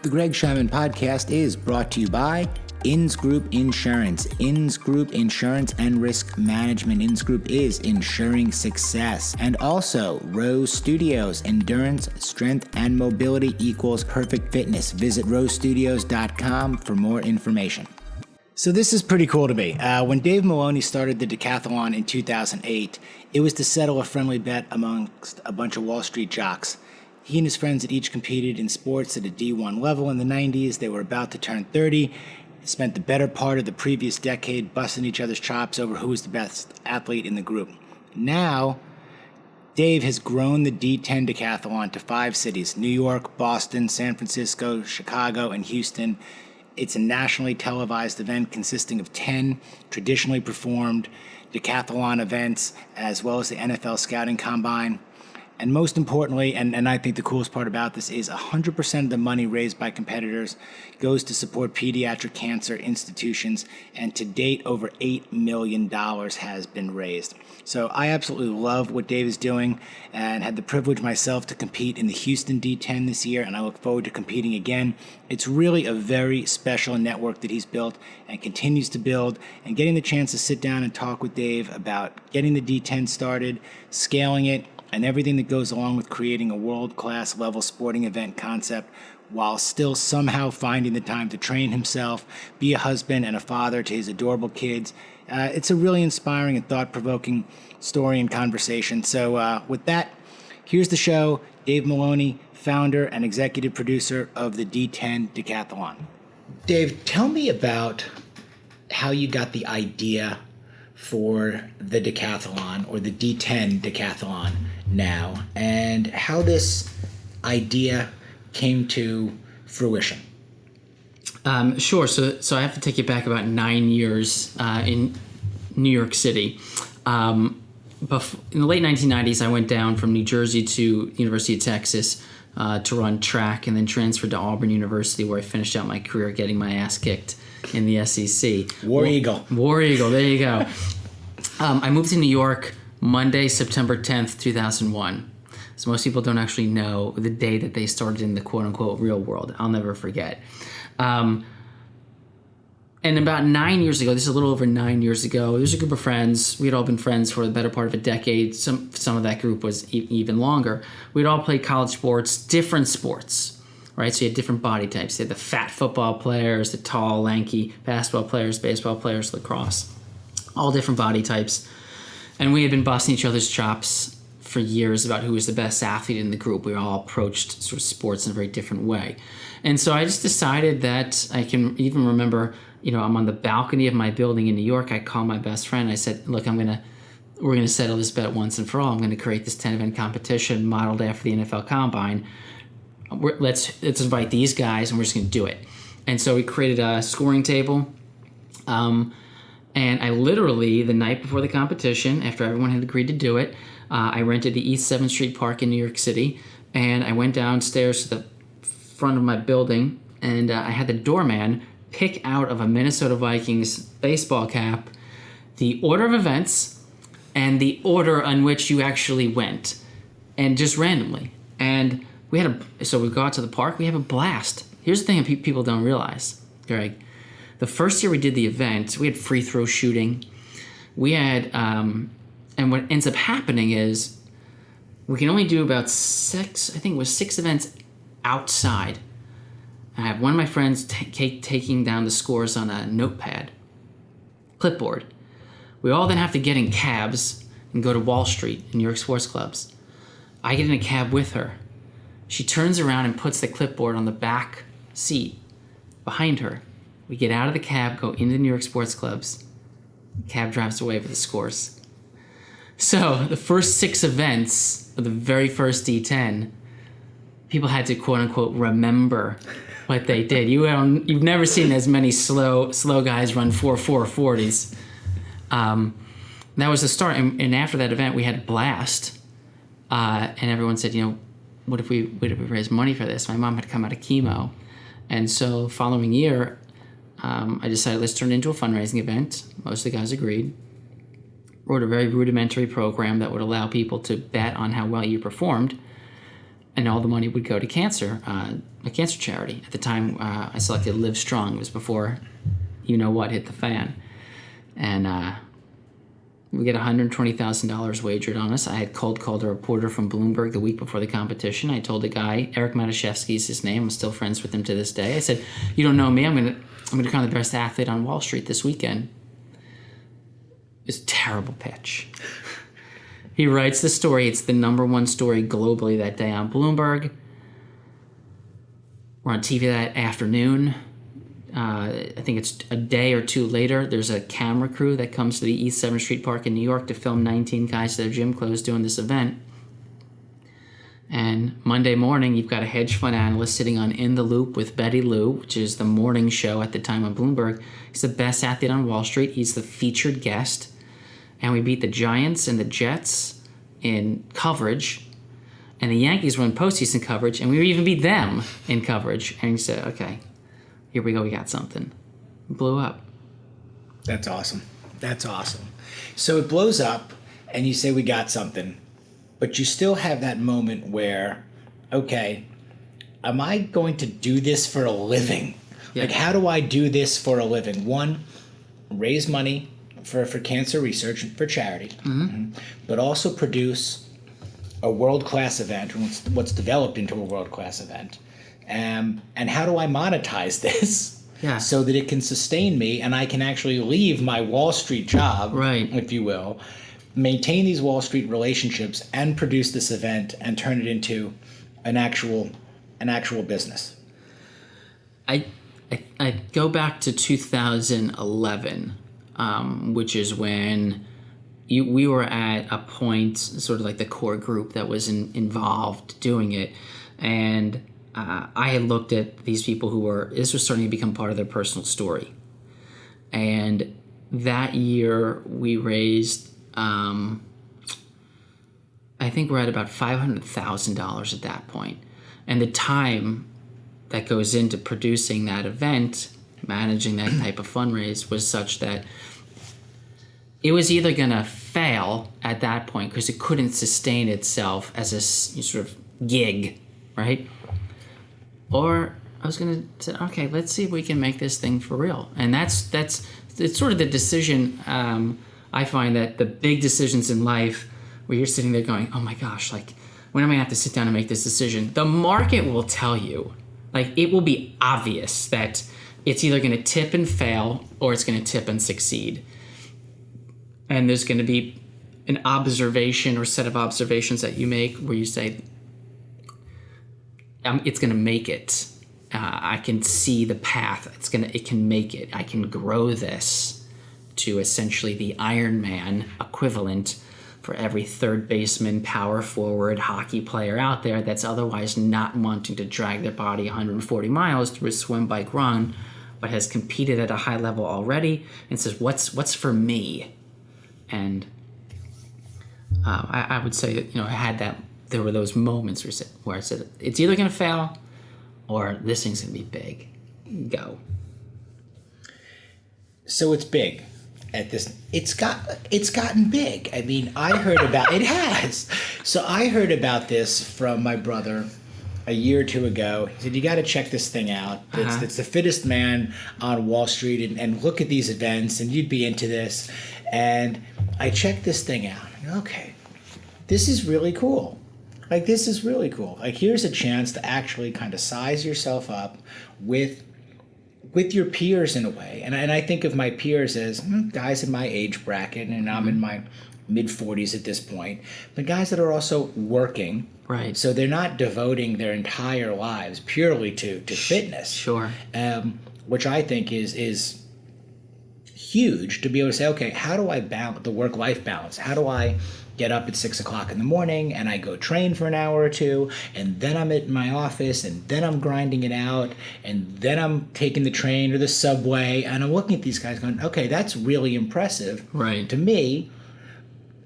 The Greg Scheinman Podcast is brought to you by Inns Group Insurance. Inns Group Insurance and Risk Management. Inns Group is ensuring success. And also, Rose Studios. Endurance, strength, and mobility equals perfect fitness. Visit rosestudios.com for more information. So this is pretty cool to me. When Dave Maloney started the Decathlon in 2008, it was to settle a friendly bet amongst a bunch of Wall Street jocks. He and his friends had each competed in sports at a D1 level in the 90s. They were about to turn 30. Spent the better part of the previous decade busting each other's chops over who was the best athlete in the group. Now, Dave has grown the D10 Decathlon to 5 cities: New York, Boston, San Francisco, Chicago, and Houston. It's a nationally televised event consisting of 10 traditionally performed decathlon events, as well as the NFL Scouting Combine. And most importantly, and I think the coolest part about this is 100% of the money raised by competitors goes to support pediatric cancer institutions, and to date, over $8 million has been raised. So I absolutely love what Dave is doing, and had the privilege myself to compete in the Houston D10 this year, and I look forward to competing again. It's really a very special network that he's built and continues to build, and getting the chance to sit down and talk with Dave about getting the D10 started, scaling it, and everything that goes along with creating a world-class level sporting event concept while still somehow finding the time to train himself, be a husband and a father to his adorable kids. It's a really inspiring and thought-provoking story and conversation. So with that, here's the show. Dave Maloney, founder and executive producer of the D10 Decathlon. Dave, tell me about how you got the idea for the decathlon, or the D10 Decathlon now, and how this idea came to fruition. Sure. So I have to take you back about 9 years in New York City. In the late 1990s, I went down from New Jersey to University of Texas to run track, and then transferred to Auburn University, where I finished out my career getting my ass kicked in the SEC. War Eagle, there you go. I moved to New York Monday, September 10th, 2001. So most people don't actually know the day that they started in the quote-unquote real world. I'll never forget. And about 9 years ago, this is a little over 9 years ago, there's a group of friends. We had all been friends for the better part of a decade. Some of that group was even longer. We'd all played college sports, different sports, right? So you had different body types. You had the fat football players, the tall, lanky basketball players, baseball players, lacrosse, all different body types. And we had been busting each other's chops for years about who was the best athlete in the group. We all approached sort of sports in a very different way. And so I just decided that, I can even remember, I'm on the balcony of my building in New York. I called my best friend. I said, look, we're going to settle this bet once and for all. I'm going to create this 10-event competition modeled after the NFL Combine. Let's invite these guys, and we're just going to do it. And so we created a scoring table. And I literally, the night before the competition, after everyone had agreed to do it, I rented the East 7th Street Park in New York City, and I went downstairs to the front of my building, and I had the doorman pick out of a Minnesota Vikings baseball cap the order of events and the order on which you actually went, and just randomly. And so we go out to the park, we have a blast. Here's the thing people don't realize, Greg. The first year we did the event, we had free throw shooting. We had, and what ends up happening is we can only do about 6 events outside. I have one of my friends taking down the scores on a notepad, clipboard. We all then have to get in cabs and go to Wall Street in New York sports clubs. I get in a cab with her. She turns around and puts the clipboard on the back seat behind her. We get out of the cab, go into the New York sports clubs. The cab drives away with the scores. So the first 6 events of the very first D10, people had to quote unquote remember what they did. You've never seen as many slow guys run 4.40s. That was the start. And after that event, we had a blast. And everyone said, what if we raise money for this? My mom had come out of chemo. And so the following year, I decided let's turn it into a fundraising event. Most of the guys agreed. Wrote a very rudimentary program that would allow people to bet on how well you performed. and all the money would go to cancer, a cancer charity. At the time, I selected Live Strong. It was before you know what hit the fan. And we get $120,000 wagered on us. I had cold called a reporter from Bloomberg the week before the competition. I told the guy, Eric Matuszewski is his name. I'm still friends with him to this day. I said, "You don't know me. I'm gonna become the best athlete on Wall Street this weekend." It's a terrible pitch. He writes the story. It's the #1 story globally that day on Bloomberg. We're on TV that afternoon. I think it's a day or two later, there's a camera crew that comes to the East 7th Street Park in New York to film 19 guys in their gym clothes doing this event. And Monday morning, you've got a hedge fund analyst sitting on In the Loop with Betty Lou, which is the morning show at the time on Bloomberg. He's the best athlete on Wall Street. He's the featured guest. And we beat the Giants and the Jets in coverage. And the Yankees were in postseason coverage, and we even beat them in coverage. And he said, okay, here we go, we got something. It blew up. That's awesome. That's awesome. So it blows up, and you say we got something, but you still have that moment where, okay, am I going to do this for a living? Yeah. Like, how do I do this for a living? One, raise money for cancer research, for charity, but also produce a world-class event, what's developed into a world-class event. And how do I monetize this so that it can sustain me and I can actually leave my Wall Street job, if you will, maintain these Wall Street relationships and produce this event and turn it into an actual business? I go back to 2011, which is when we were at a point, sort of like the core group that was involved doing it, and I had looked at these people this was starting to become part of their personal story. And that year we raised, I think we're at about $500,000 at that point. And the time that goes into producing that event, managing that type of fundraise, was such that it was either going to fail at that point because it couldn't sustain itself as a sort of gig, right? Or I was going to say, okay, let's see if we can make this thing for real. And it's sort of the decision. I find that the big decisions in life where you're sitting there going, oh my gosh, like, when am I going to have to sit down and make this decision? The market will tell you. Like, it will be obvious that it's either going to tip and fail or it's going to tip and succeed. And there's going to be an observation or set of observations that you make where you say, it's going to make it. I can see the path. It can make it. I can grow this to essentially the Iron Man equivalent for every third baseman, power forward, hockey player out there that's otherwise not wanting to drag their body 140 miles through a swim, bike, run, but has competed at a high level already and says, what's for me? And I would say that, I had that. There were those moments where I said, it's either going to fail or this thing's going to be big. Go. So it's big at this. It's gotten big. I mean, I heard about it has. So I heard about this from my brother a year or two ago. He said, you got to check this thing out. It's the fittest man on Wall Street, and look at these events, and you'd be into this. And I checked this thing out. Okay, this is really cool. Like, this is really cool. Like, here's a chance to actually kind of size yourself up with your peers in a way. And I think of my peers as guys in my age bracket, and I'm in my mid-40s at this point, but guys that are also working. Right. So they're not devoting their entire lives purely to fitness. Sure. Which I think is huge, to be able to say, okay, how do I balance the work-life balance? How do I get up at 6 o'clock in the morning and I go train for an hour or two, and then I'm at my office, and then I'm grinding it out, and then I'm taking the train or the subway, and I'm looking at these guys going, okay, that's really impressive to me,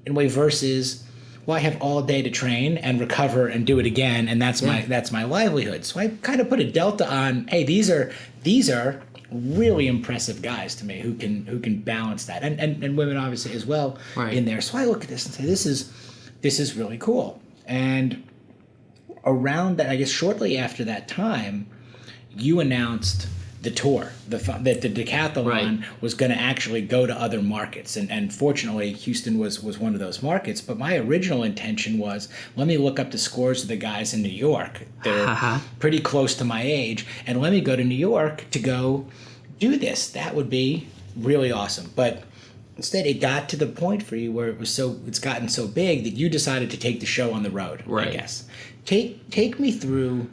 in a way, versus, well, I have all day to train and recover and do it again, and that's my livelihood. So I kind of put a delta on, hey, these are really impressive guys to me who can balance that, and women obviously as well in there. So I look at this and say, this is really cool. And around that, I guess shortly after that time, you announced the tour, that the Decathlon was going to actually go to other markets. And fortunately, Houston was one of those markets. But my original intention was, let me look up the scores of the guys in New York. They're pretty close to my age. And let me go to New York to go do this. That would be really awesome. But instead, it got to the point for you where it's gotten so big that you decided to take the show on the road, I guess. Take me through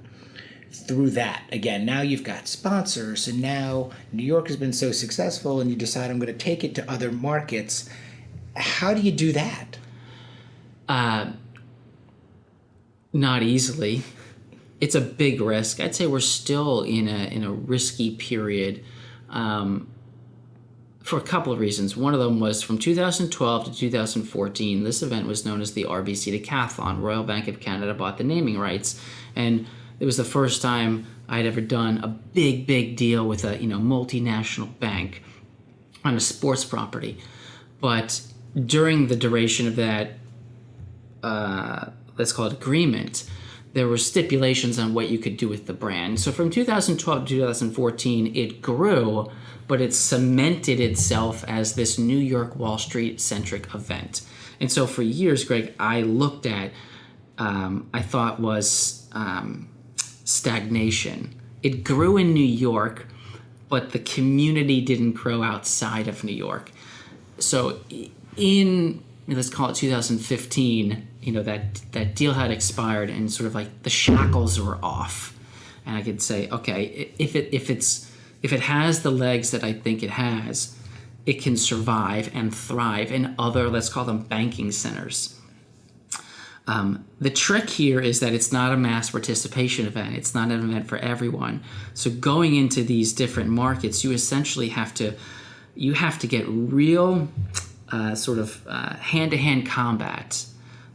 that again. Now you've got sponsors, and now New York has been so successful, and you decide, I'm going to take it to other markets. How do you do that? Not easily. It's a big risk. I'd say we're still in a risky period for a couple of reasons. One of them was from 2012 to 2014, this event was known as the RBC Decathlon. Royal Bank of Canada bought the naming rights, and it was the first time I'd ever done a big deal with a multinational bank on a sports property. But during the duration of that, let's call it agreement, there were stipulations on what you could do with the brand. So from 2012 to 2014, it grew, but it cemented itself as this New York Wall Street centric event. And so for years, Greg, I looked at, I thought was stagnation. It grew in New York, but the community didn't grow outside of New York. So in, let's call it 2015, that deal had expired, and sort of like the shackles were off. And I could say, okay, if it has the legs that I think it has, it can survive and thrive in other, let's call them banking centers. The trick here is that it's not a mass participation event. It's not an event for everyone. So going into these different markets, you essentially have to get real sort of hand-to-hand combat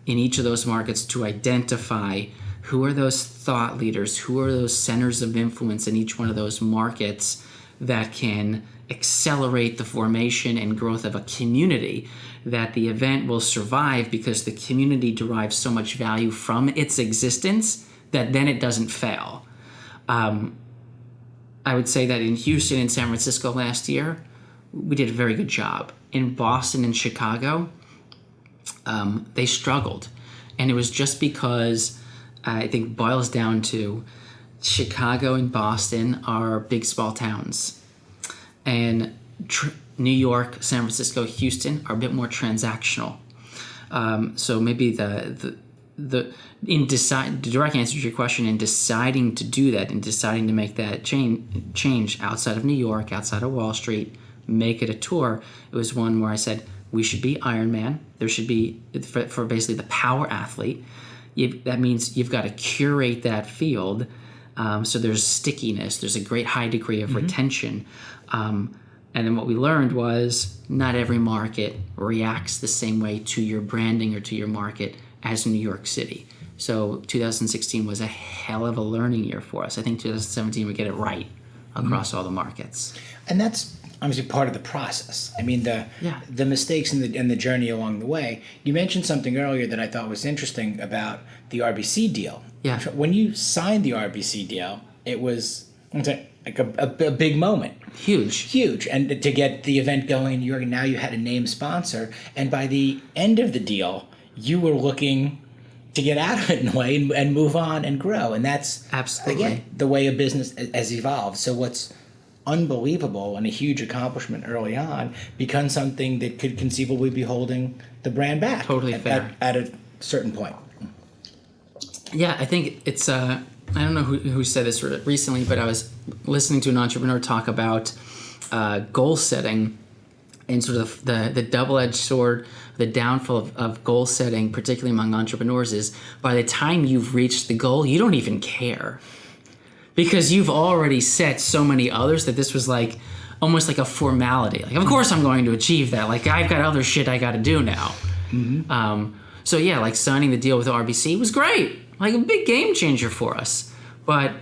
in each of those markets to identify who are those thought leaders, who are those centers of influence in each one of those markets that can accelerate the formation and growth of a community, that the event will survive because the community derives so much value from its existence that then it doesn't fail. I would say that in Houston and San Francisco last year, we did a very good job. In Boston and Chicago, they struggled. And it was just because I think boils down to Chicago and Boston are big, small towns. And New York, San Francisco, Houston are a bit more transactional. So maybe the direct answer to your question, in deciding to do that, in deciding to make that change outside of New York, outside of Wall Street, make it a tour, it was one where I said, we should be Iron Man. There should be, for basically the power athlete, that means you've got to curate that field. So there's stickiness. There's a great high degree of retention. And then what we learned was not every market reacts the same way to your branding or to your market as New York City. So 2016 was a hell of a learning year for us. I think 2017 we get it right across all the markets. And that's obviously part of the process. I mean, the mistakes and the journey along the way. You mentioned something earlier that I thought was interesting about the RBC deal. Yeah. When you signed the RBC deal, it was like a big moment. Huge. And to get the event going in New York, now you had a named sponsor. And by the end of the deal, you were looking to get out of it in a way and move on and grow. And that's, absolutely, again, the way a business has evolved. So what's unbelievable and a huge accomplishment early on becomes something that could conceivably be holding the brand back. Totally fair. At a certain point. Yeah, I think it's, I don't know who said this recently, but I was listening to an entrepreneur talk about goal setting and sort of the double-edged sword, the downfall of goal setting, particularly among entrepreneurs, is by the time you've reached the goal, you don't even care. Because you've already set so many others that this was like almost like a formality. Like, of course I'm going to achieve that. Like, I've got other shit I got to do now. So yeah, like signing the deal with RBC was great. Like a big game changer for us. But,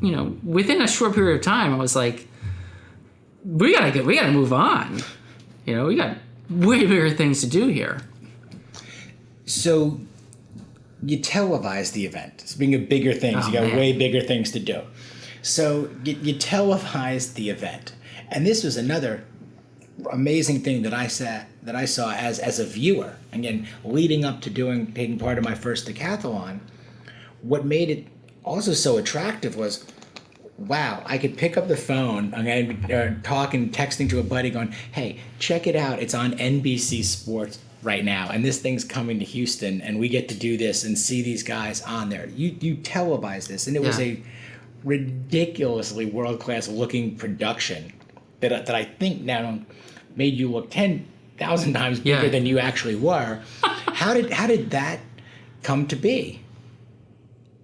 within a short period of time, I was like, we gotta move on. We got way bigger things to do here. So you televise the event. It's being a bigger things. You got way bigger things to do. So you televised the event, and this was another amazing thing that I saw as a viewer. Again, leading up to taking part of my first decathlon, what made it also so attractive was, wow, I could pick up the phone and texting to a buddy going, hey, check it out. It's on NBC Sports right now, and this thing's coming to Houston, and we get to do this and see these guys on there. You televise this, and it was a ridiculously world-class looking production that I think now made you look 10,000 times bigger than you actually were. How did that come to be?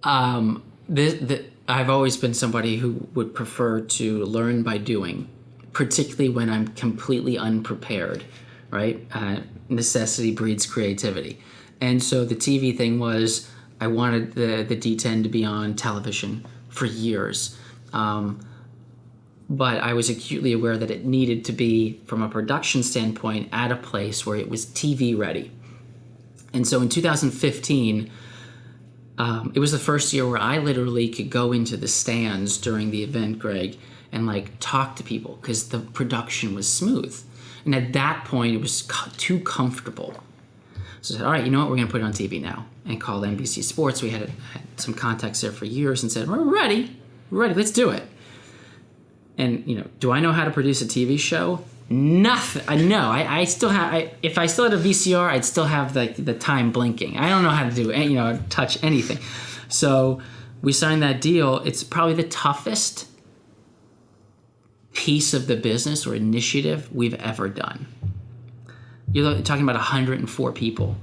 I've always been somebody who would prefer to learn by doing, particularly when I'm completely unprepared, right? Necessity breeds creativity. And so the TV thing was, I wanted the D10 to be on television for years. But I was acutely aware that it needed to be, from a production standpoint, at a place where it was TV ready. And so in 2015, it was the first year where I literally could go into the stands during the event, Greg, and talk to people because the production was smooth. And at that point, it was too comfortable. So I said, all right, you know what? We're going to put it on TV now, and called NBC Sports. We had some contacts there for years and said, we're ready, let's do it. And, do I know how to produce a TV show? Nothing. I still have, if I still had a VCR, I'd still have the time blinking. I don't know how to do touch anything. So we signed that deal. It's probably the toughest piece of the business or initiative we've ever done. You're talking about 104 people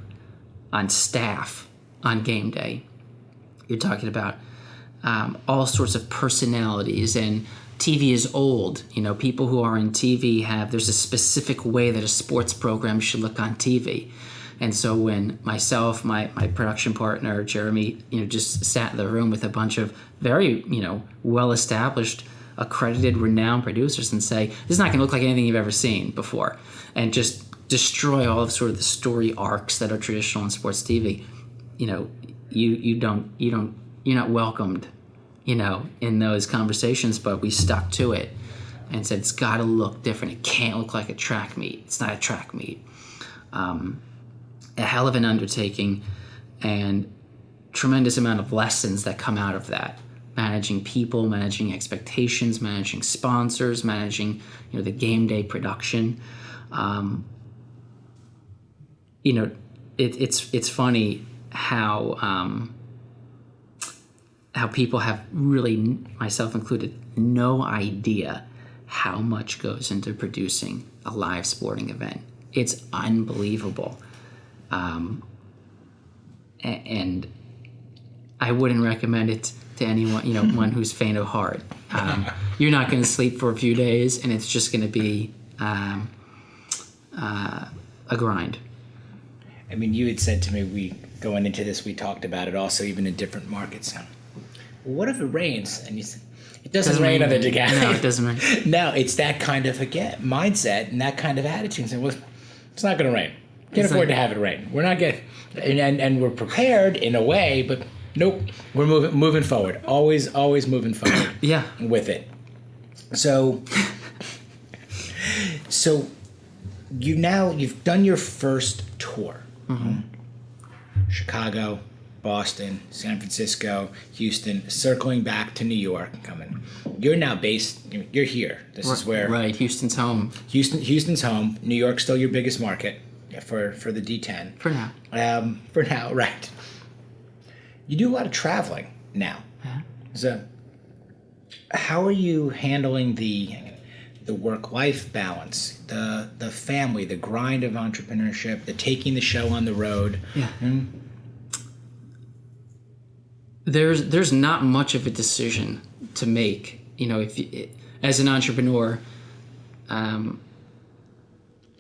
on staff on game day. You're talking about all sorts of personalities, and TV is old. People who are in TV there's a specific way that a sports program should look on TV. And so when myself, my production partner, Jeremy, just sat in the room with a bunch of very, well-established, accredited, renowned producers and say, this is not going to look like anything you've ever seen before, and just destroy all of sort of the story arcs that are traditional in sports TV, you're not welcomed, in those conversations. But we stuck to it and said, it's got to look different. It can't look like a track meet. It's not a track meet. A hell of an undertaking, and tremendous amount of lessons that come out of that. Managing people, managing expectations, managing sponsors, managing, the game day production. It's funny how people have really, myself included, no idea how much goes into producing a live sporting event. It's unbelievable. And I wouldn't recommend it to anyone, one who's faint of heart. You're not going to sleep for a few days, and it's just going to be a grind. I mean, you had said to me, going into this, we talked about it also, even in different markets. What if it rains? And you said, it doesn't rain on the Decathlon. No, it doesn't rain. No, it's that kind of, mindset and that kind of attitude. So, it's not going to rain. Can't afford to have it rain. We're not getting, and we're prepared in a way, but nope, we're moving forward. Always moving forward. Yeah. With it. So you've done your first tour. Mm-hmm. Chicago, Boston, San Francisco, Houston, circling back to New York, coming. You're now based, you're here. This is where... Right, Houston's home. Houston's home. New York's still your biggest market for the D10. For now. For now, right. You do a lot of traveling now. Yeah. So how are you handling the work-life balance, the family, the grind of entrepreneurship, the taking the show on the road? Yeah. Mm-hmm. There's not much of a decision to make. As an entrepreneur,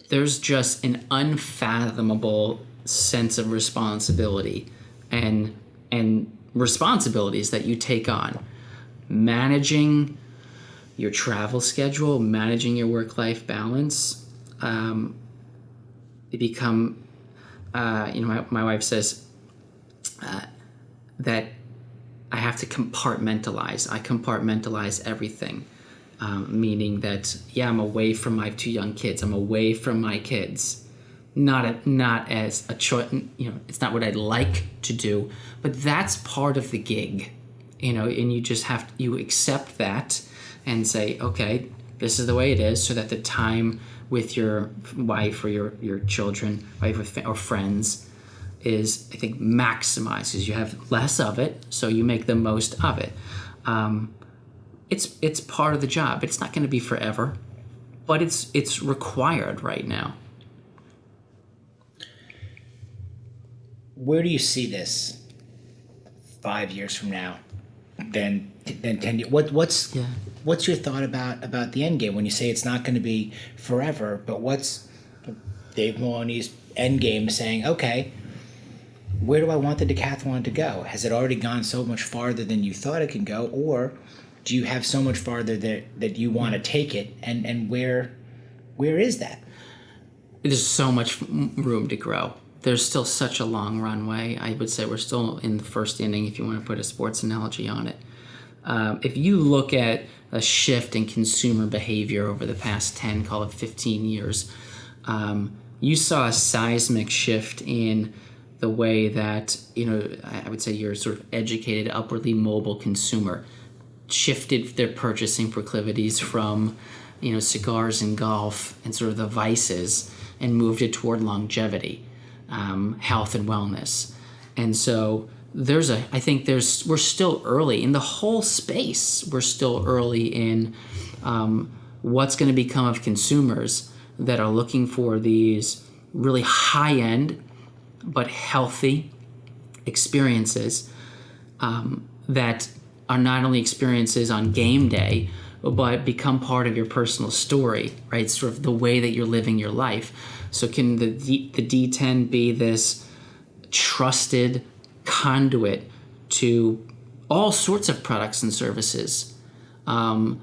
there's just an unfathomable sense of responsibility and responsibilities that you take on. Managing your travel schedule, managing your work-life balance, it become, my wife says, that I have to compartmentalize. I compartmentalize everything, meaning that, I'm away from my 2 young kids. I'm away from my kids. Not as a choice, it's not what I'd like to do, but that's part of the gig, and you just you accept that and say, okay, this is the way it is, so that the time with your wife or your children, or friends, is, I think, maximized, because you have less of it, so you make the most of it. It's part of the job. It's not going to be forever, but it's required right now. Where do you see this 5 years from now? Then 10 years. What's your thought about the end game when you say it's not going to be forever? But what's Dave Maloney's end game, saying, okay, where do I want the decathlon to go? Has it already gone so much farther than you thought it could go, or do you have so much farther that you want to take it? And where is that? There's so much room to grow. There's still such a long runway. I would say we're still in the first inning, if you want to put a sports analogy on it. If you look at a shift in consumer behavior over the past 10, call it 15 years, you saw a seismic shift in the way that, I would say your sort of educated, upwardly mobile consumer shifted their purchasing proclivities from, cigars and golf and sort of the vices, and moved it toward longevity. Health and wellness. And so we're still early in the whole space. We're still early in what's going to become of consumers that are looking for these really high-end but healthy experiences that are not only experiences on game day, but become part of your personal story, right? Sort of the way that you're living your life. So can the D10 be this trusted conduit to all sorts of products and services? Can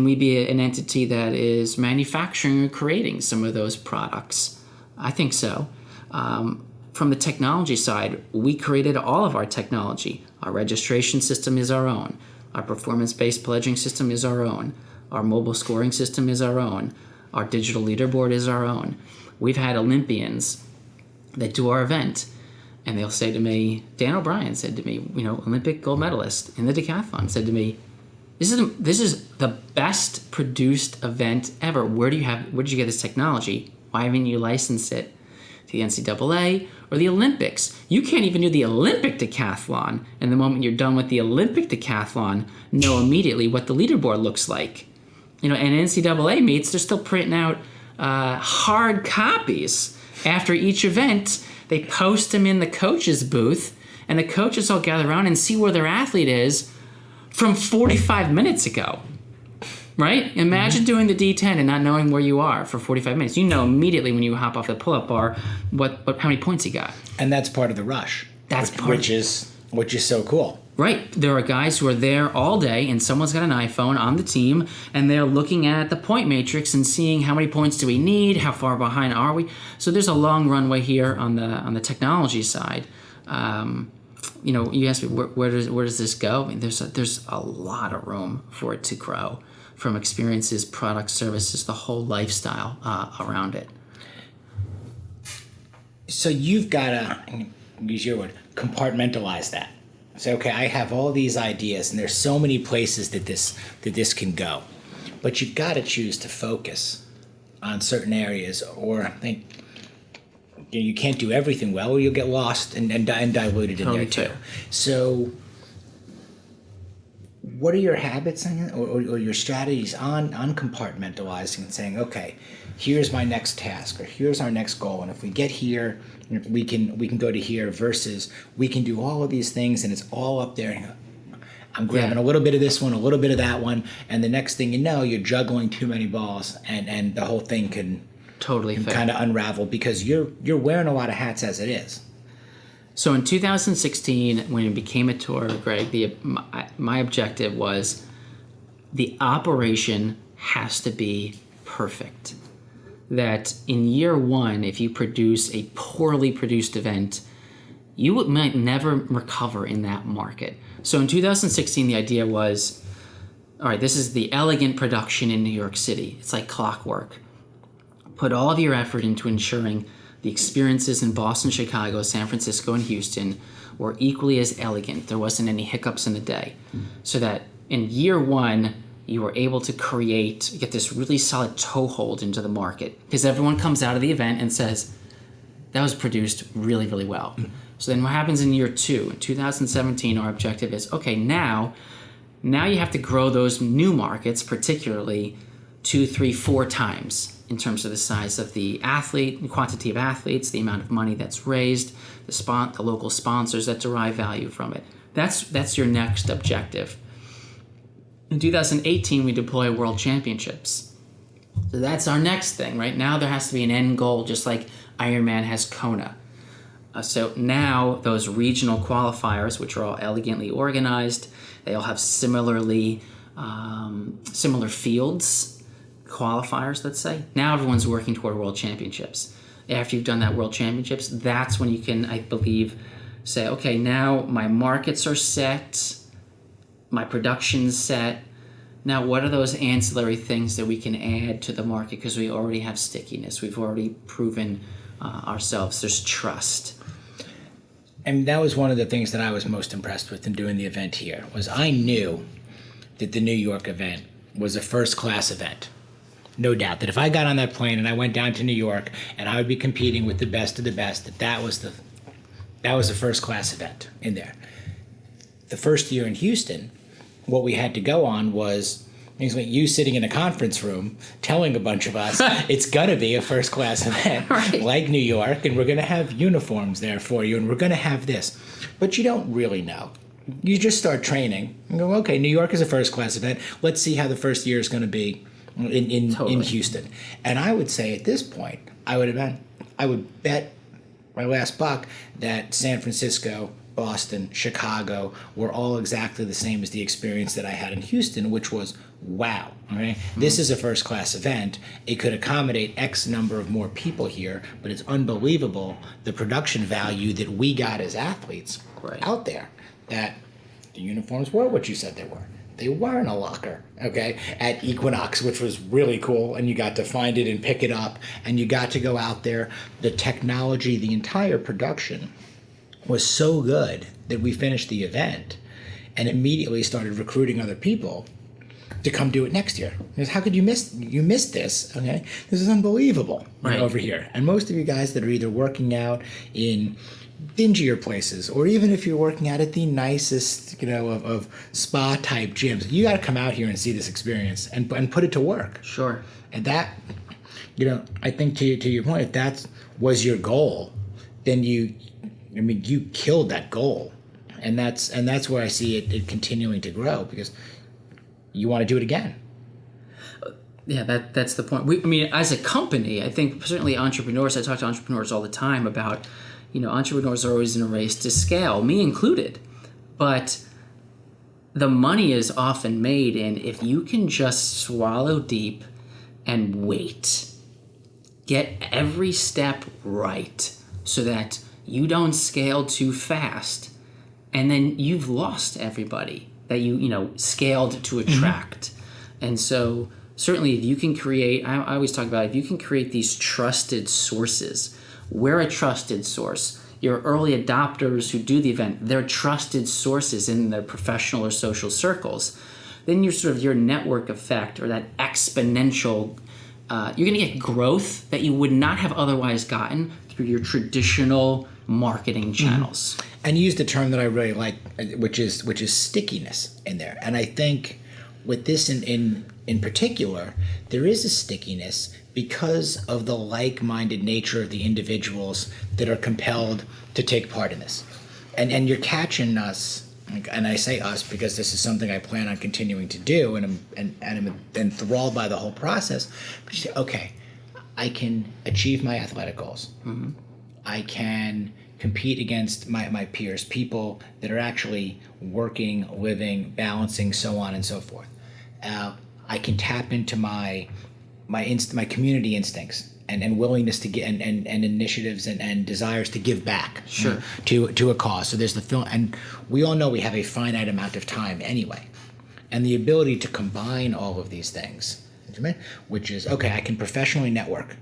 we be an entity that is manufacturing or creating some of those products? I think so. From the technology side, we created all of our technology. Our registration system is our own. Our performance-based pledging system is our own. Our mobile scoring system is our own. Our digital leaderboard is our own. We've had Olympians that do our event, and they'll say to me, Dan O'Brien said to me, Olympic gold medalist in the decathlon, said to me, this is the best produced event ever. Where did you get this technology? Why haven't you licensed it to the NCAA or the Olympics? You can't even do the Olympic decathlon, and the moment you're done with the Olympic decathlon, know immediately what the leaderboard looks like. And NCAA meets, they're still printing out hard copies after each event. They post them in the coach's booth, and the coaches all gather around and see where their athlete is from 45 minutes ago. Right? Imagine doing the D10 and not knowing where you are for 45 minutes. You know immediately when you hop off the pull-up bar how many points you got. And that's part of the rush. Which is so cool. Right. There are guys who are there all day, and someone's got an iPhone on the team, and they're looking at the point matrix and seeing how many points do we need, how far behind are we. So there's a long runway here on the technology side. You asked me where does this go? I mean, there's a lot of room for it to grow, from experiences, products, services, the whole lifestyle around it. So you've got to, use your word, compartmentalize that. So, okay, I have all these ideas, and there's so many places that this can go. But you've got to choose to focus on certain areas, or I think you can't do everything well, or you'll get lost and diluted in there too. So what are your habits or your strategies on compartmentalizing and saying, okay, here's my next task, or here's our next goal, and if we get here, we can go to here, versus we can do all of these things and it's all up there, and I'm grabbing a little bit of this one, a little bit of that one, and the next thing you know, you're juggling too many balls, and the whole thing can kind of unravel, because you're wearing a lot of hats as it is. So in 2016, when it became a tour, Greg, my objective was the operation has to be perfect. That in year one, if you produce a poorly produced event, you might never recover in that market. So in 2016, the idea was, all right, this is the elegant production in New York City. It's like clockwork. Put all of your effort into ensuring the experiences in Boston, Chicago, San Francisco, and Houston were equally as elegant. There wasn't any hiccups in the day. So that in year one, you were able to get this really solid toehold into the market. Because everyone comes out of the event and says, that was produced really, really well. So then what happens in year two? In 2017, our objective is, okay, now you have to grow those new markets, particularly 2, 3, 4 times in terms of the size of the athlete, the quantity of athletes, the amount of money that's raised, the local sponsors that derive value from it. That's your next objective. In 2018, we deploy World Championships. So that's our next thing, right? Now there has to be an end goal, just like Ironman has Kona. So now those regional qualifiers, which are all elegantly organized, they all have similar fields, qualifiers, let's say. Now everyone's working toward World Championships. After you've done that World Championships, that's when you can, I believe, say, okay, now my markets are set, my production's set. Now, what are those ancillary things that we can add to the market? Because we already have stickiness. We've already proven ourselves. There's trust. And that was one of the things that I was most impressed with in doing the event here, was I knew that the New York event was a first-class event. No doubt that if I got on that plane and I went down to New York and I would be competing with the best of the best, that was a first-class event in there. The first year in Houston, what we had to go on was things like you sitting in a conference room telling a bunch of us it's going to be a first-class event, right, like New York, and we're going to have uniforms there for you, and we're going to have this. But you don't really know. You just start training and go, okay, New York is a first-class event. Let's see how the first year is going to be in Houston. And I would say at this point, I would bet my last buck that San Francisco, Boston, Chicago were all exactly the same as the experience that I had in Houston, which was, wow, okay? This is a first-class event. It could accommodate X number of more people here, but it's unbelievable the production value that we got as athletes out there, that the uniforms were what you said they were. They were in a locker, okay, at Equinox, which was really cool, and you got to find it and pick it up, and you got to go out there. The technology, the entire production was so good that we finished the event and immediately started recruiting other people to come do it next year. Because how could you miss this? Okay, this is unbelievable over here. And most of you guys that are either working out in dingier places, or even if you're working out at the nicest, of spa type gyms, you got to come out here and see this experience and put it to work. Sure. And that, I think to your point, if that was your goal, then you killed that goal, and that's where I see it continuing to grow, because you want to do it again. Yeah, that's the point. As a company, I think certainly entrepreneurs. I talk to entrepreneurs all the time about, entrepreneurs are always in a race to scale, me included, but the money is often made in if you can just swallow deep and wait, get every step right, so that you don't scale too fast, and then you've lost everybody that you scaled to attract. And so certainly if you can create, I always talk about, if you can create these trusted sources, we're a trusted source. Your early adopters who do the event, they're trusted sources in their professional or social circles. Then your network effect, or that exponential, you're going to get growth that you would not have otherwise gotten through your traditional marketing channels. And you used a term that I really like, which is stickiness in there. And I think with this in particular, there is a stickiness because of the like-minded nature of the individuals that are compelled to take part in this. And you're catching us, and I say us because this is something I plan on continuing to do, and I'm enthralled by the whole process. But you say, okay, I can achieve my athletic goals. Mm-hmm. I can compete against my peers, people that are actually working, living, balancing, so on and so forth. I can tap into my community instincts and willingness to get and initiatives and desires to give back Sure. to a cause. So there's the film, and we all know we have a finite amount of time anyway, and the ability to combine all of these things, which is okay. I can professionally network,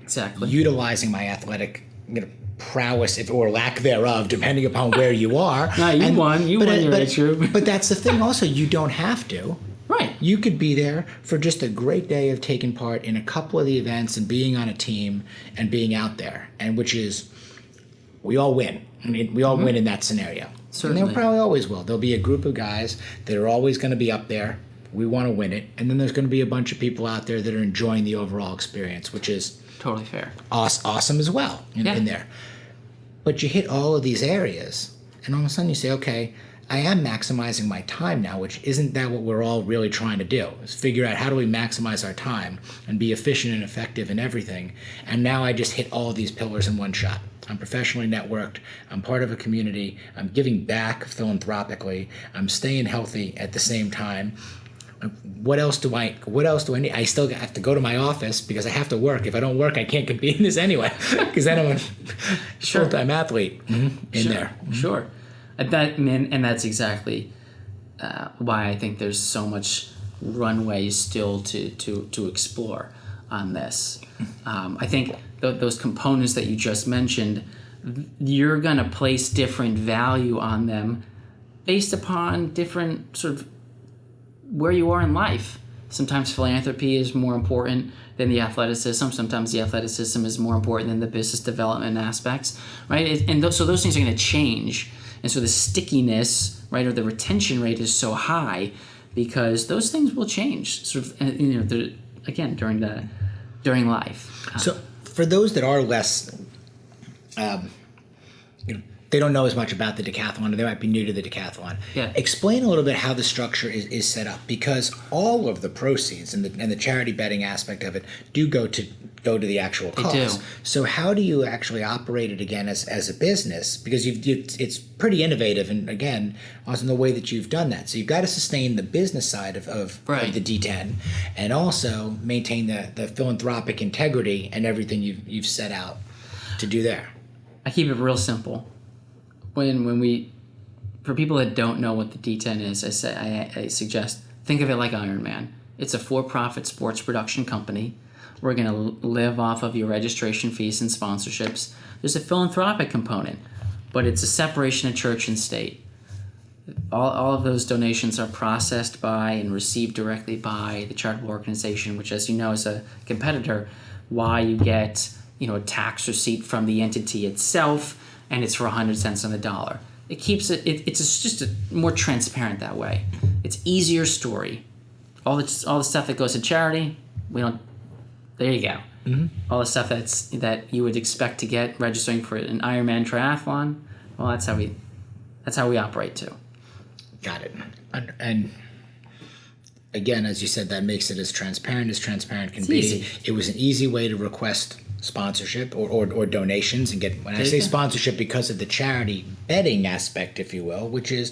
Exactly. utilizing my athletic prowess, or lack thereof, depending upon where you are. No, you won your age group. But that's the thing. Also, you don't have to. Right. You could be there for just a great day of taking part in a couple of the events and being on a team and being out there, and which is, we all win. I mean, we all win in that scenario. Certainly. And they probably always will. There'll be a group of guys that are always going to be up there. We want to win it. And then there's going to be a bunch of people out there that are enjoying the overall experience, which is Totally fair. awesome as well in there. But you hit all of these areas, and all of a sudden you say, okay, I am maximizing my time now, which isn't that what we're all really trying to do, is figure out how do we maximize our time and be efficient and effective in everything. And now I just hit all of these pillars in one shot. I'm professionally networked. I'm part of a community. I'm giving back philanthropically. I'm staying healthy at the same time. What else do I need? I still have to go to my office because I have to work. If I don't work, I can't compete in this anyway, because then I'm a full-time athlete in there. Sure. And that's exactly why I think there's so much runway still to explore on this. I think those components that you just mentioned, you're going to place different value on them based upon different sort of where you are in life. Sometimes philanthropy is more important than the athleticism. Sometimes the athleticism is more important than the business development aspects, right? So those things are going to change. And so the stickiness, right, or the retention rate is so high because those things will change, sort of, again, during life. So for those that are less, they don't know as much about the decathlon, or they might be new to the decathlon. Yeah. Explain a little bit how the structure is set up, because all of the proceeds and the charity betting aspect of it do go to the actual cause. They do. So how do you actually operate it again as a business? Because it's pretty innovative, and again, also in the way that you've done that. So you've got to sustain the business side of the D10, and also maintain the philanthropic integrity and everything you've set out to do there. I keep it real simple. For people that don't know what the D10 is, I suggest think of it like Iron Man. It's a for-profit sports production company. We're going to live off of your registration fees and sponsorships. There's a philanthropic component, but it's a separation of church and state. All of those donations are processed by and received directly by the charitable organization, which, as you know, is a competitor. Why you get a tax receipt from the entity itself, and it's for 100 cents on the dollar. It keeps it's just more transparent that way. It's easier story. All the stuff that goes to charity, we don't. There you go. Mm-hmm. All the stuff that you would expect to get registering for an Ironman triathlon. Well, that's how we operate too. Got it. And again, as you said, that makes it as transparent can be. Easy. It was an easy way to request sponsorship or donations and get, when I say sponsorship, because of the charity betting aspect, if you will, which is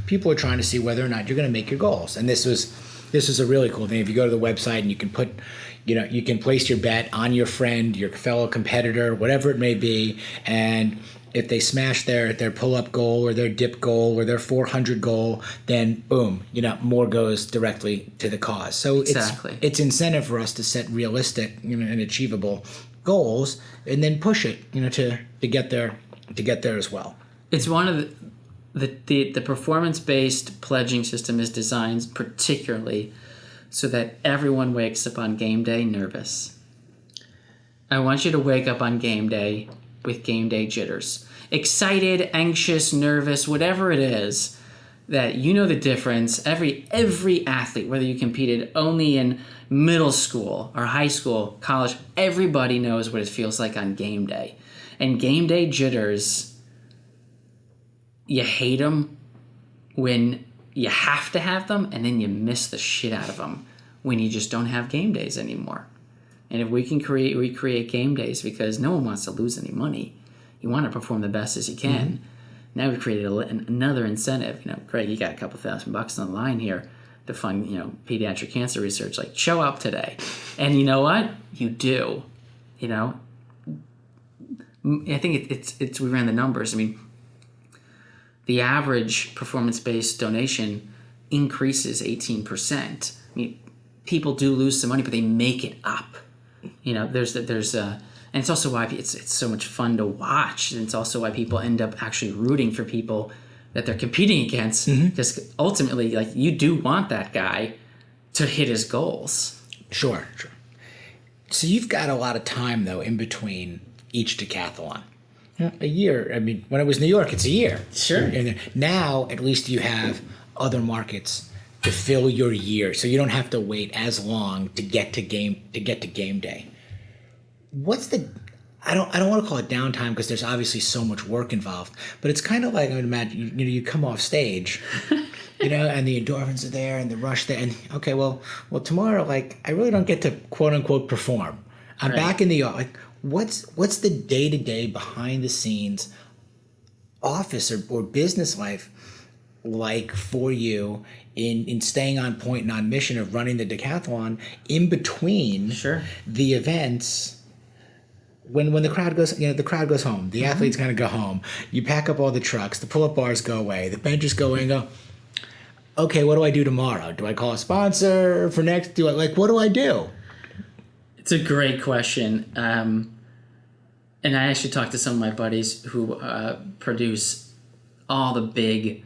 people are trying to see whether or not you're going to make your goals. And this was a really cool thing. If you go to the website and you can put, you can place your bet on your friend, your fellow competitor, whatever it may be, and if they smash their pull-up goal or their dip goal or their 400 goal, then boom, more goes directly to the cause. So exactly. It's incentive for us to set realistic and achievable goals, and then push it, to get there as well. It's one of the performance-based pledging system is designed particularly so that everyone wakes up on game day nervous. I want you to wake up on game day with game day jitters. Excited, anxious, nervous, whatever it is, that the difference. Every athlete, whether you competed only in middle school or high school, college, everybody knows what it feels like on game day. And game day jitters, you hate them when you have to have them, and then you miss the shit out of them when you just don't have game days anymore. And if we can recreate game days, because no one wants to lose any money. You want to perform the best as you can. Mm-hmm. Now we've created another incentive. Craig, you got a couple $1,000 on the line here to fund, pediatric cancer research. Like, show up today. And you know what? You do. you know, I think it's we ran the numbers. I mean, the average performance-based donation increases 18%. I mean, people do lose some money, but they make it up. You know, and it's also why it's so much fun to watch. And it's also why people end up actually rooting for people that they're competing against. Because ultimately, like, you do want that guy to hit his goals. Sure. So you've got a lot of time, though, in between each decathlon. A year. I mean, when it was New York, it's a year. Sure. And now, at least you have other markets to fill your year, so you don't have to wait as long to get to game day. What's the? I don't want to call it downtime because there's obviously so much work involved, but it's kind of like, I would imagine, you come off stage, and the endorphins are there and the rush there, and okay, well tomorrow, like, I really don't get to quote unquote perform. I'm back in the like. What's the day-to-day behind the scenes office or business life like for you in staying on point and on mission of running the decathlon in between the events? When the crowd goes, the crowd goes home, the athlete's gonna go home, you pack up all the trucks, the pull-up bars go away, the benches go away, and go, okay, what do I do tomorrow? Do I call a sponsor for next? What do I do? It's a great question. And I actually talked to some of my buddies who produce all the big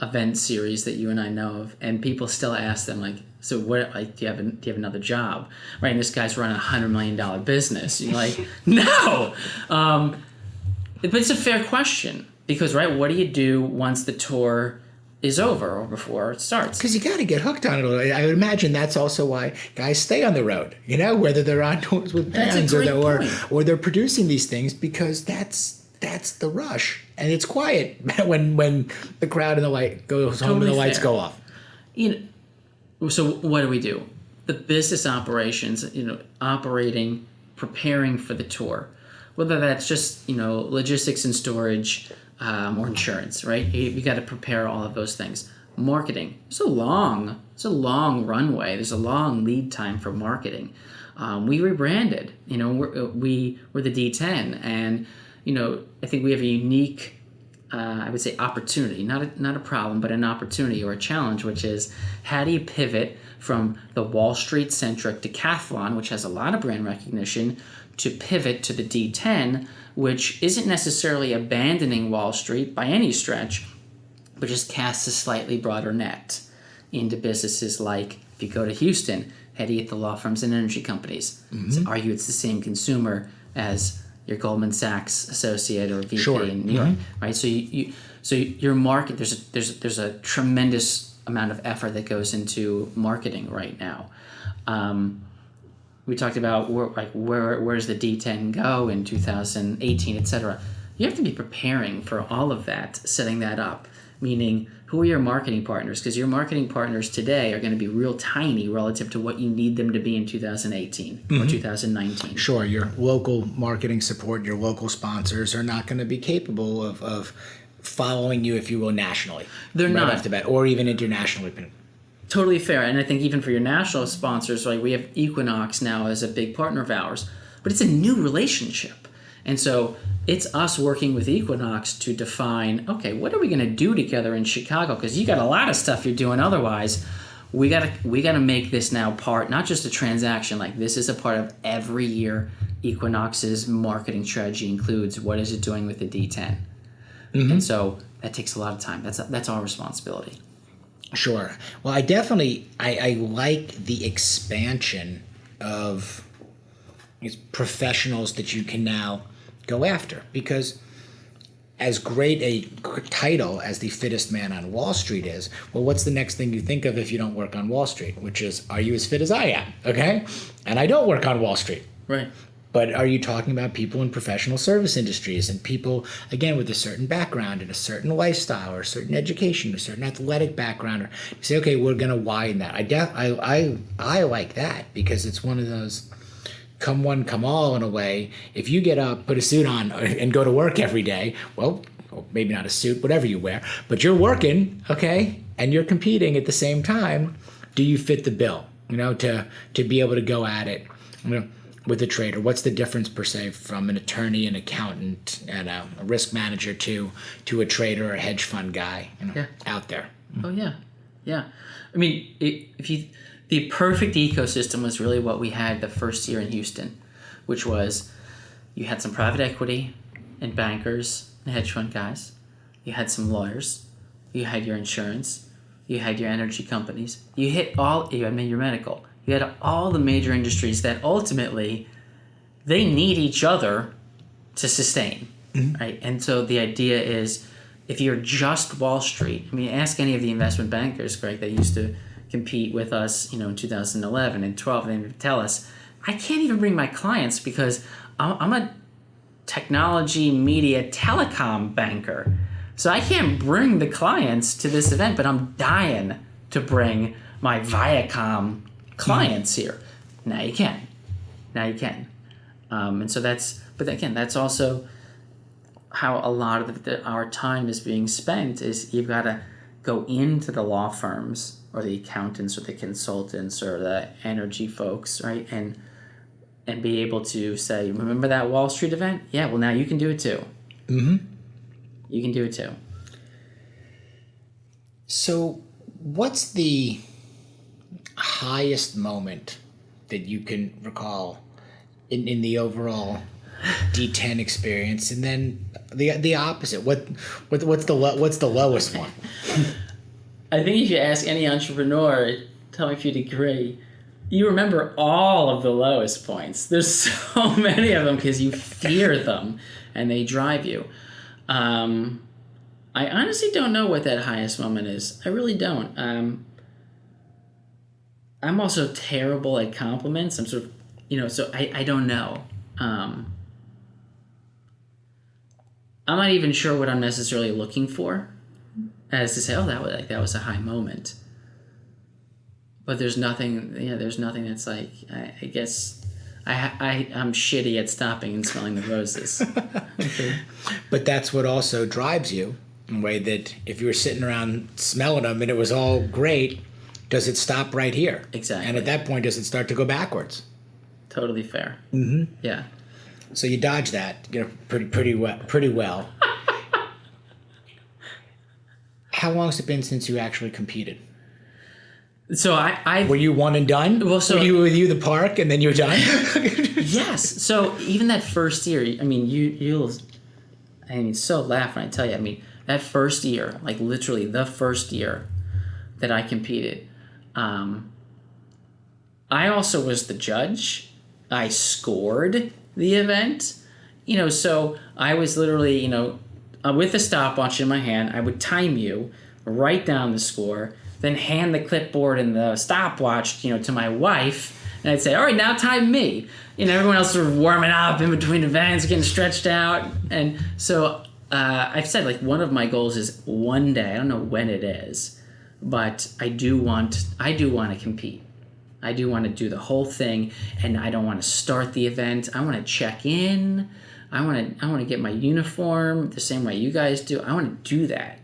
event series that you and I know of, and people still ask them, like, so what? Like, do you have another job? Right? And this guy's running $100 million business. You're like, no. But it's a fair question because, right? What do you do once the tour is over or before it starts? Because you got to get hooked on it. I would imagine that's also why guys stay on the road, whether they're on tours with bands or they're producing these things, because that's the rush, and it's quiet when the crowd and the light goes home and the lights go off. So what do? The business operations, operating, preparing for the tour, whether that's just logistics and storage, or insurance, right? You got to prepare all of those things. Marketing, it's a long runway. There's a long lead time for marketing. We rebranded. We're the D10, and I think we have a unique, I would say, opportunity, not a problem, but an opportunity or a challenge, which is, how do you pivot from the Wall Street centric Decathlon, which has a lot of brand recognition, to pivot to the D10, which isn't necessarily abandoning Wall Street by any stretch, but just casts a slightly broader net into businesses like, if you go to Houston, how do you get the law firms and energy companies? Argue it's the same consumer as your Goldman Sachs associate or VP in New York, right? So your market, there's a tremendous amount of effort that goes into marketing right now. We talked about where's the D10 go in 2018, etc. You have to be preparing for all of that, setting that up, meaning who are your marketing partners? Because your marketing partners today are going to be real tiny relative to what you need them to be in 2018 or 2019. Sure, your local marketing support, your local sponsors are not going to be capable of following you, if you will, nationally. They're not. Off the bat, or even internationally. Totally fair. And I think even for your national sponsors, like, we have Equinox now as a big partner of ours, but it's a new relationship. And so it's us working with Equinox to define, okay, what are we going to do together in Chicago? Because you got a lot of stuff you're doing otherwise. We gotta make this now part, not just a transaction, like, this is a part of every year. Equinox's marketing strategy includes, what is it doing with the D10? And so that takes a lot of time. That's our responsibility. Sure. Well, I like the expansion of these professionals that you can now go after, because as great a title as the fittest man on Wall Street is, well, what's the next thing you think of if you don't work on Wall Street? Which is, are you as fit as I am? Okay? And I don't work on Wall Street. Right. But are you talking about people in professional service industries and people, again, with a certain background and a certain lifestyle or a certain education or a certain athletic background? Or you say, okay, we're going to widen that. I like that, because it's one of those come one, come all in a way. If you get up, put a suit on, and go to work every day, well, maybe not a suit, whatever you wear, but you're working, okay, and you're competing at the same time. Do you fit the bill, to be able to go at it? with a trader? What's the difference per se from an attorney, an accountant, and a risk manager to a trader or a hedge fund guy out there? Oh yeah. I mean, the perfect ecosystem was really what we had the first year in Houston, which was you had some private equity and bankers and hedge fund guys. You had some lawyers. You had your insurance. You had your energy companies. You had your medical. You had all the major industries that ultimately they need each other to sustain, right? And so the idea is if you're just Wall Street, I mean, ask any of the investment bankers, Greg, that used to compete with us, in 2011 and 12, and they would tell us, I can't even bring my clients because I'm a technology, media, telecom banker. So I can't bring the clients to this event, but I'm dying to bring my Viacom clients here. Now you can. And so that's also how a lot of our time is being spent is you've got to go into the law firms or the accountants or the consultants or the energy folks, right? And be able to say, remember that Wall Street event? Yeah, well, now you can do it too. Mm-hmm. You can do it too. So what's the highest moment that you can recall in the overall D10 experience, and then the opposite? What's the lowest one? I think if you ask any entrepreneur, tell me if you'd agree, you remember all of the lowest points. There's so many of them because you fear them and they drive you. I honestly don't know what that highest moment is. I really don't. I'm also terrible at compliments. I'm sort of, so I don't know. I'm not even sure what I'm necessarily looking for as to say, oh, that was a high moment. But there's nothing that's like, I guess I'm shitty at stopping and smelling the roses. Okay. But that's what also drives you in a way that if you were sitting around smelling them and it was all great, does it stop right here? Exactly. And at that point, does it start to go backwards? Totally fair. Mm-hmm. Yeah. So you dodge that, pretty well. How long has it been since you actually competed? So I were you one and done? Well, so were you the park and then you were done? Yes. So even that first year, I mean, you'll so laugh when I tell you. I mean, that first year, like literally the first year that I competed, I also was the judge. I scored the event, so I was literally, with the stopwatch in my hand, I would time you, write down the score, then hand the clipboard and the stopwatch, to my wife, and I'd say, all right, now time me. Everyone else sort of warming up in between events, getting stretched out. And so I've said, like, one of my goals is one day, I don't know when it is, but I do want to compete. I do want to do the whole thing, and I don't want to start the event. I want to check in. I want to get my uniform the same way you guys do. I want to do that.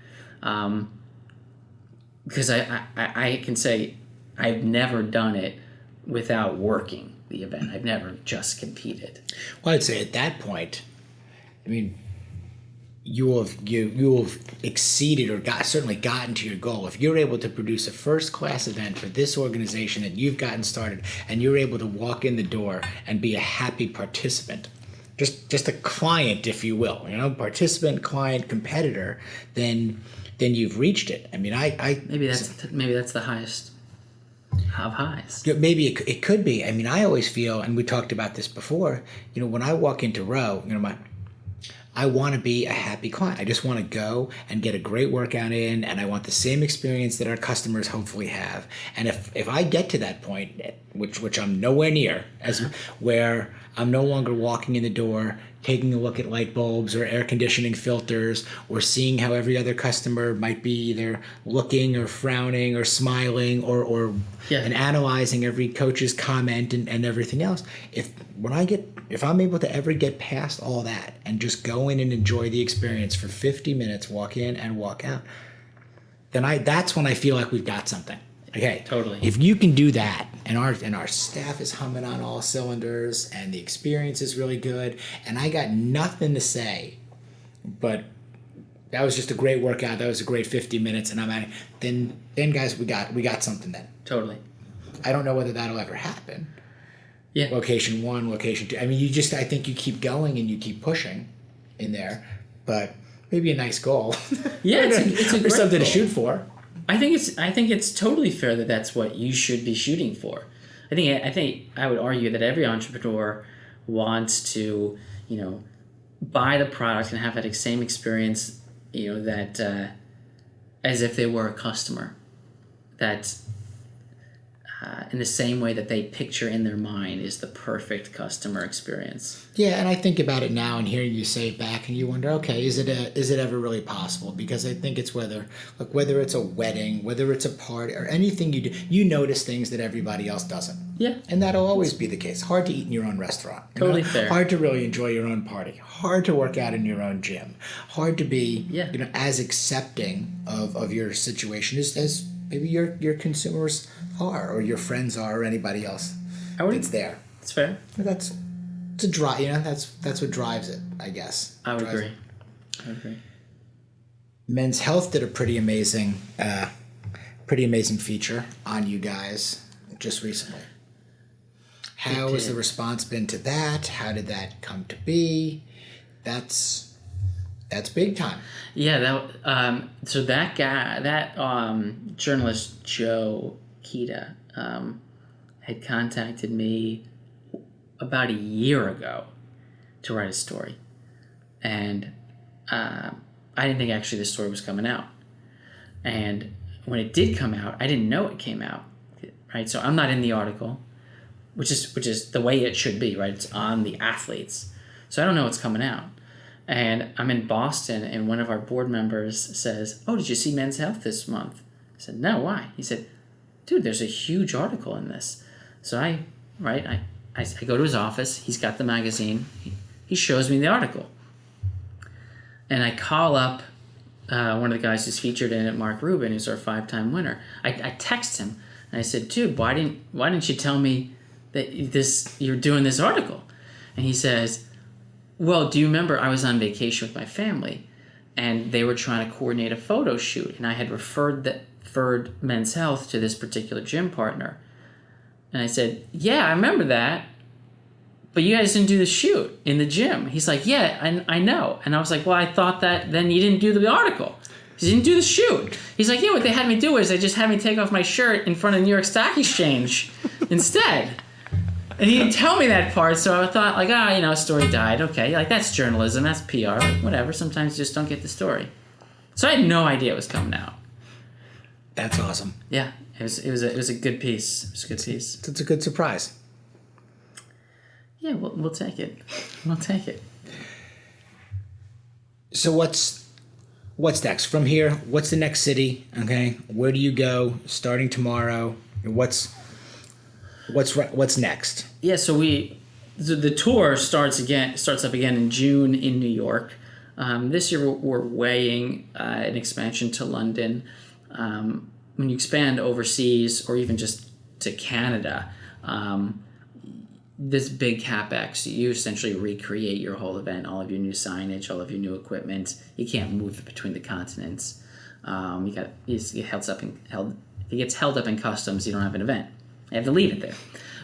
Because I can say I've never done it without working the event. I've never just competed. Well, I'd say at that point, I mean, you will have exceeded or certainly gotten to your goal. If you're able to produce a first-class event for this organization and you've gotten started and you're able to walk in the door and be a happy participant, just a client, if you will, participant, client, competitor, then you've reached it. I mean, maybe that's the highest of highs. Maybe it could be. I mean, I always feel, and we talked about this before, when I walk into Row, I want to be a happy client. I just want to go and get a great workout in, and I want the same experience that our customers hopefully have. And if I get to that point, which I'm nowhere near, where I'm no longer walking in the door, taking a look at light bulbs or air conditioning filters, or seeing how every other customer might be either looking or frowning or smiling or and analyzing every coach's comment and everything else. If I'm able to ever get past all that and just go in and enjoy the experience for 50 minutes, walk in and walk out, then that's when I feel like we've got something. Okay. Totally. If you can do that, and our staff is humming on all cylinders, and the experience is really good. And I got nothing to say, but that was just a great workout. That was a great 50 minutes, and I'm at it. Then guys, we got something then. Totally. I don't know whether that'll ever happen. Yeah. Location 1, location 2. I mean, I think you keep going and you keep pushing in there, but maybe a nice goal. Yeah, it's a great something goal to shoot for. I think it's totally fair that that's what you should be shooting for. I think I would argue that every entrepreneur wants to, buy the product and have that same experience, that as if they were a customer. That in the same way that they picture in their mind is the perfect customer experience. Yeah, and I think about it now and hearing you say it back, and you wonder, okay, is it ever really possible? Because I think it's whether it's a wedding, whether it's a party, or anything you do, you notice things that everybody else doesn't. Yeah. And that'll always be the case. Hard to eat in your own restaurant. Totally fair. Hard to really enjoy your own party. Hard to work out in your own gym. Hard to be as accepting of your situation as maybe your consumers are, or your friends are, or anybody else that's there. It's fair. But that's a drive. That's what drives it, I guess. I would agree. Men's Health did a pretty amazing feature on you guys just recently. How has the response been to that? How did that come to be? That's big time. Yeah, so that guy, journalist Joe Kita, had contacted me about a year ago to write a story, and I didn't think actually the story was coming out. And when it did come out, I didn't know it came out, right? So I'm not in the article, which is the way it should be, right? It's on the athletes, so I don't know what's coming out. And I'm in Boston, and one of our board members says, "Oh, did you see Men's Health this month?" I said, "No, why?" He said, "Dude, there's a huge article in this." So I go to his office. He's got the magazine. He shows me the article. And I call up one of the guys who's featured in it, Mark Rubin, who's our 5-time winner. I text him, and I said, "Dude, why didn't you tell me that you're doing this article?" And he says, "Well, do you remember I was on vacation with my family, and they were trying to coordinate a photo shoot, and I had referred Men's Health to this particular gym partner." And I said, "Yeah, I remember that, but you guys didn't do the shoot in the gym." He's like, "Yeah, I know." And I was like, "Well, I thought that then you didn't do the article. You didn't do the shoot." He's like, "Yeah, what they had me do is they just had me take off my shirt in front of the New York Stock Exchange instead." And he didn't tell me that part, so I thought, story died. Okay, that's journalism, that's PR, whatever. Sometimes you just don't get the story. So I had no idea it was coming out. That's awesome. Yeah, it was a good piece. It was a good piece. It's a good surprise. Yeah, we'll take it. We'll take it. So what's next from here? What's the next city? Okay, where do you go starting tomorrow? What's next? Yeah, so the tour starts up again in June in New York. This year we're weighing an expansion to London. When you expand overseas or even just to Canada, this big CapEx, you essentially recreate your whole event, all of your new signage, all of your new equipment. You can't move it between the if it gets held up in customs, you don't have an event. You have to leave it there.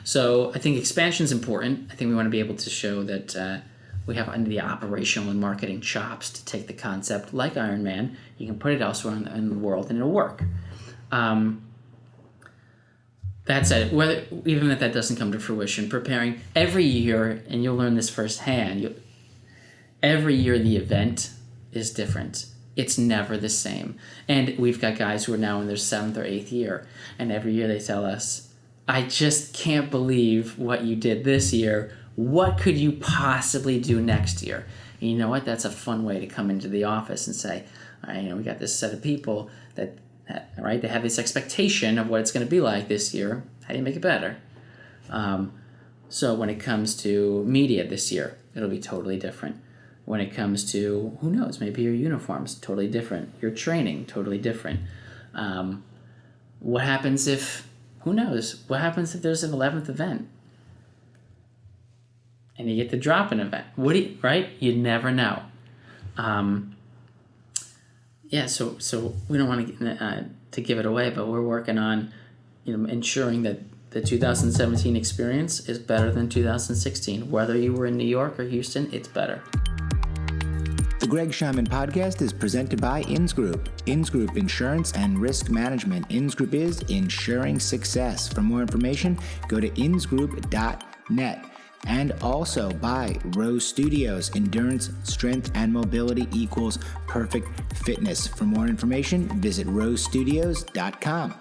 So I think expansion is important. I think we want to be able to show that we have the operational and marketing chops to take the concept like Ironman. You can put it elsewhere in the world and it'll work. That said, even if that doesn't come to fruition, preparing every year, and you'll learn this firsthand, every year the event is different. It's never the same. And we've got guys who are now in their 7th or 8th year, and every year they tell us, "I just can't believe what you did this year. What could you possibly do next year?" And you know what? That's a fun way to come into the office and say, "All right, we got this set of people that they have this expectation of what it's going to be like this year. How do you make it better?" So when it comes to media this year, it'll be totally different. When it comes to, who knows, maybe your uniforms, totally different. Your training, totally different. What happens if Who knows? What happens if there's an 11th event? And you get to drop an event. Right? You never know. So we don't want to give it away, but we're working on, ensuring that the 2017 experience is better than 2016. Whether you were in New York or Houston, it's better. The Greg Scheinman Podcast is presented by Ins Group. Ins Group Insurance and Risk Management. Ins Group is ensuring success. For more information, go to insgroup.net. And also by Rose Studios. Endurance, strength, and mobility equals perfect fitness. For more information, visit rosestudios.com.